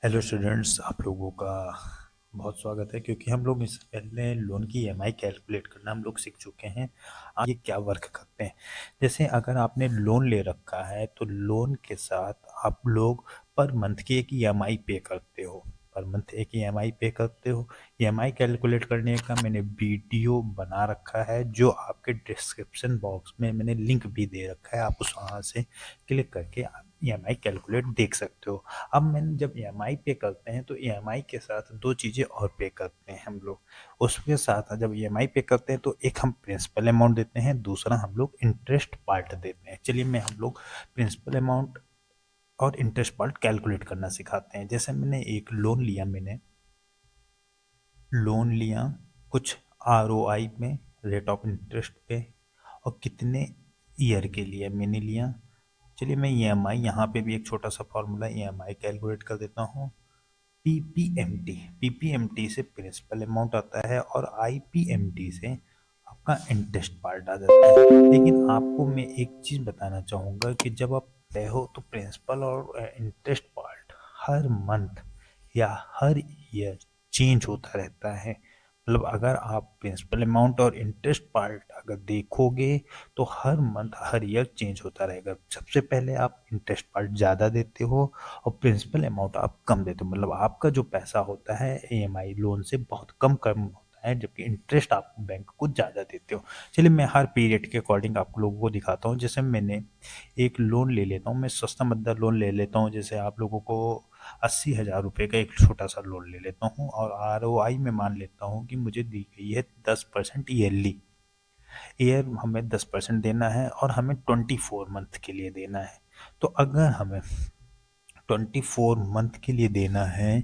Hello students, आप लोगों का बहुत स्वागत है। क्योंकि हम लोग इससे पहले लोन की ईएमआई कैलकुलेट करना हम लोग सीख चुके हैं। आगे क्या वर्क करते हैं, जैसे अगर आपने लोन ले रखा है तो लोन के साथ आप लोग पर मंथ की एक ईएमआई पे करते हो। पर मंथ एक ईएमआई पे करते हो। ईएमआई कैलकुलेट करने का मैंने वीडियो बना रखा है, जो आपके डिस्क्रिप्शन बॉक्स में मैंने लिंक भी दे रखा है। आप उस वहाँ से क्लिक करके आप ईएमआई कैलकुलेट देख सकते हो। अब मैंने जब ईएमआई पे करते हैं तो ईएमआई के साथ दो चीज़ें और पे करते हैं हम लोग। उसके साथ जब ईएमआई पे करते हैं तो एक हम प्रिंसिपल अमाउंट देते हैं, दूसरा हम लोग इंटरेस्ट पार्ट देते हैं। चलिए मैं हम लोग प्रिंसिपल अमाउंट और इंटरेस्ट पार्ट कैलकुलेट करना सिखाते हैं। जैसे मैंने एक लोन लिया कुछ आरओआई में, रेट ऑफ इंटरेस्ट पे, और कितने ईयर के लिए मैंने लिया। चलिए मैं ईएमआई यहाँ पे भी एक छोटा सा फॉर्मूला ईएमआई कैलकुलेट कर देता हूँ। पीपीएमटी से प्रिंसिपल अमाउंट आता है और आईपीएमटी से आपका इंटरेस्ट पार्ट आ जाता है। लेकिन आपको मैं एक चीज़ बताना चाहूँगा कि जब आप तय हो तो प्रिंसिपल और इंटरेस्ट पार्ट हर मंथ या हर ईयर चेंज होता रहता है। मतलब अगर आप प्रिंसिपल अमाउंट और इंटरेस्ट पार्ट अगर देखोगे तो हर मंथ हर ईयर चेंज होता रहेगा। सबसे पहले आप इंटरेस्ट पार्ट ज़्यादा देते हो और प्रिंसिपल अमाउंट आप कम देते हो। मतलब आपका जो पैसा होता है ईएमआई लोन से बहुत कम कम होता है, जबकि इंटरेस्ट आप बैंक को ज़्यादा देते हो। चलिए मैं हर पीरियड के अकॉर्डिंग आप लोगों को दिखाता हूँ। जैसे मैंने एक लोन ले लेता हूँ, मैं सस्ता मद्दा लोन ले लेता हूँ। जैसे आप लोगों को 80,000 रुपये का एक छोटा सा लोन ले लेता हूँ और आरओआई में मान लेता हूँ कि मुझे दी गई है 10% ईयरली। ईयर हमें 10% देना है और हमें 24 मंथ के लिए देना है। तो अगर हमें 24 मंथ के लिए देना है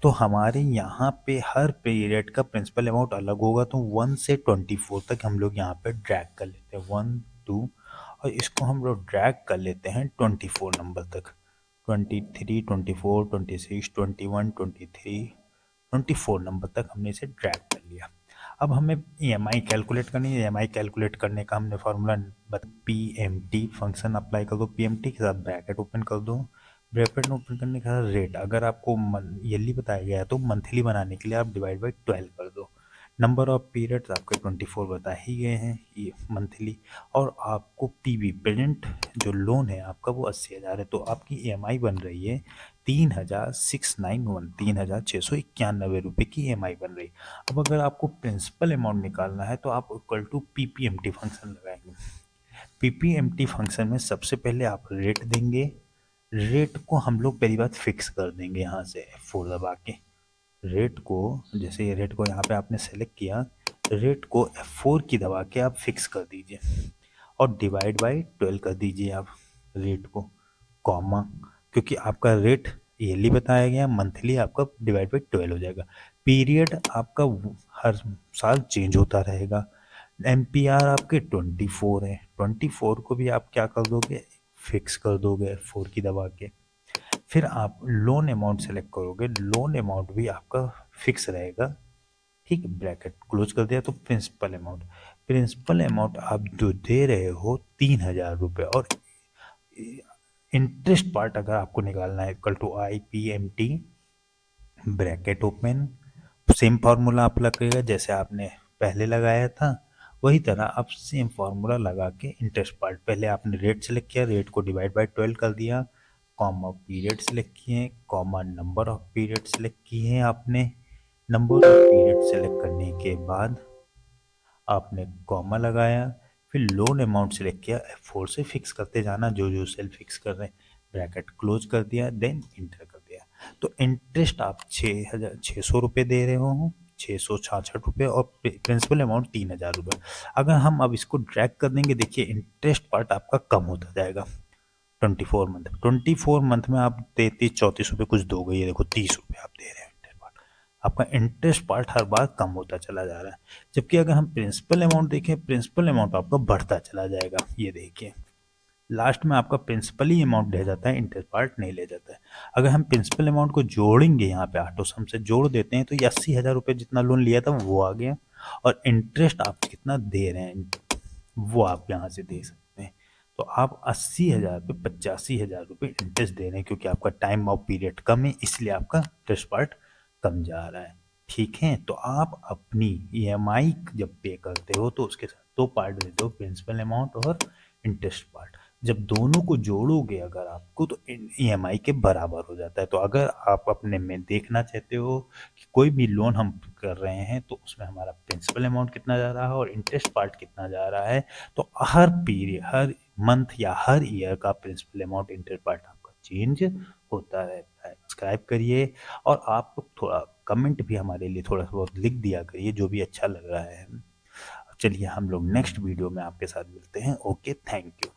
तो हमारे यहाँ पे हर पीरियड का प्रिंसिपल अमाउंट अलग होगा। तो 1 से 24 तक हम लोग यहाँ पे ड्रैग कर लेते हैं, 1 2, और इसको हम लोग ड्रैग कर लेते हैं 24 नंबर तक। 23 24 26 21 23 24 नंबर तक हमने इसे ड्रैग कर लिया। अब हमें ईएमआई कैलकुलेट करनी है। ईएमआई कैलकुलेट करने का हमने फार्मूला पीएमटी फंक्शन अप्लाई कर दो, पीएमटी के साथ ब्रैकेट ओपन कर दो। ब्रैकेट ओपन करने का रेट अगर आपको ईयरली बताया गया है तो मंथली बनाने के लिए आप डिवाइड बाई 12 कर दो। नंबर ऑफ पीरियड्स आपके 24 बता ही गए हैं ये मंथली। और आपको पीवी प्रेजेंट जो लोन है आपका वो 80,000 है, तो आपकी ईएमआई बन रही है 3,691, 3,691 रुपये की ईएमआई बन रही है। अब अगर आपको प्रिंसिपल अमाउंट निकालना है तो आप इक्वल टू पीपीएमटी फंक्शन लगाएंगे। पीपीएमटी फंक्शन में सबसे पहले आप रेट देंगे। रेट को हम लोग पहली बात फिक्स कर देंगे यहाँ से F4 दबा के। रेट को, जैसे ये रेट को यहाँ पे आपने सेलेक्ट किया, रेट को F4 की दबा के आप फिक्स कर दीजिए और डिवाइड बाई 12 कर दीजिए आप रेट को, कॉमा, क्योंकि आपका रेट ईयरली बताया गया, मंथली आपका डिवाइड बाई 12 हो जाएगा। पीरियड आपका हर साल चेंज होता रहेगा। एमपीआर आपके 24 है, 24 को भी आप क्या कर दोगे, फिक्स कर दोगे F4 की दबा के। फिर आप लोन अमाउंट सेलेक्ट करोगे, लोन अमाउंट भी आपका फिक्स रहेगा। ठीक है, ब्रैकेट क्लोज कर दिया। तो प्रिंसिपल अमाउंट आप जो दे रहे हो 3,000 रुपये, और इंटरेस्ट पार्ट अगर आपको निकालना है equal to I P M T, bracket open, same formula आप लगेगा जैसे आपने पहले लगाया था, वही तरह आप सेम फार्मूला लगा के इंटरेस्ट पार्ट, पहले आपने रेट सेलेक्ट किया, रेट को डिवाइड बाय 12 कर दिया, कॉमा पीरियड सेलेक्ट किए, comma number of period select किए हैं आपने। नंबर ऑफ पीरियड सेलेक्ट करने के बाद आपने कॉमा लगाया, फिर लोन अमाउंट सेलेक्ट किया, F4 से फिक्स करते जाना जो जो सेल फिक्स कर रहे हैं, ब्रैकेट क्लोज कर दिया, देन इंटर कर दिया। तो इंटरेस्ट आप 6,600 रुपये दे रहे हो, 666 रुपये, और प्रिंसिपल अमाउंट 3,000 रुपये। अगर हम अब इसको ड्रैग कर देंगे, देखिए इंटरेस्ट पार्ट आपका कम होता जाएगा। 24 मंथ में आप 33-34 रुपये कुछ दोगे, ये देखो 30 रुपये आप दे रहे हैं इंटरेस्ट पार्ट। आपका इंटरेस्ट पार्ट हर बार कम होता चला जा रहा है। जबकि अगर हम प्रिंसिपल अमाउंट देखें, प्रिंसिपल अमाउंट आपका बढ़ता चला जाएगा। ये देखिए लास्ट में आपका प्रिंसिपल ही अमाउंट ले जाता है, इंटरेस्ट पार्ट नहीं ले जाता है। अगर हम प्रिंसिपल अमाउंट को जोड़ेंगे, यहाँ पे ऑटो सम से जोड़ देते हैं, तो ये 80,000 रुपये जितना लोन लिया था वो आ गया, और इंटरेस्ट आप कितना दे रहे हैं वो आप यहाँ से दे सकते हैं। तो आप 80,000 पे 85,000 रुपये इंटरेस्ट दे रहे हैं, क्योंकि आपका टाइम ऑफ पीरियड कम है, इसलिए आपका इंटरेस्ट पार्ट कम जा रहा है। ठीक है, तो आप अपनी ईएमआई जब पे करते हो तो उसके साथ दो पार्ट देते हो, प्रिंसिपल अमाउंट और इंटरेस्ट पार्ट। जब दोनों को जोड़ोगे अगर आपको, तो ईएमआई के बराबर हो जाता है। तो अगर आप अपने में देखना चाहते हो कि कोई भी लोन हम कर रहे हैं तो उसमें हमारा प्रिंसिपल अमाउंट कितना जा रहा है और इंटरेस्ट पार्ट कितना जा रहा है, तो हर पीरियड, हर मंथ या हर ईयर का प्रिंसिपल अमाउंट, इंटरेस्ट पार्ट आपका चेंज होता रहता है। सब्सक्राइब करिए, और आप थोड़ा कमेंट भी हमारे लिए थोड़ा बहुत लिख दिया करिए जो भी अच्छा लग रहा है। चलिए हम लोग नेक्स्ट वीडियो में आपके साथ मिलते हैं। Okay, thank you.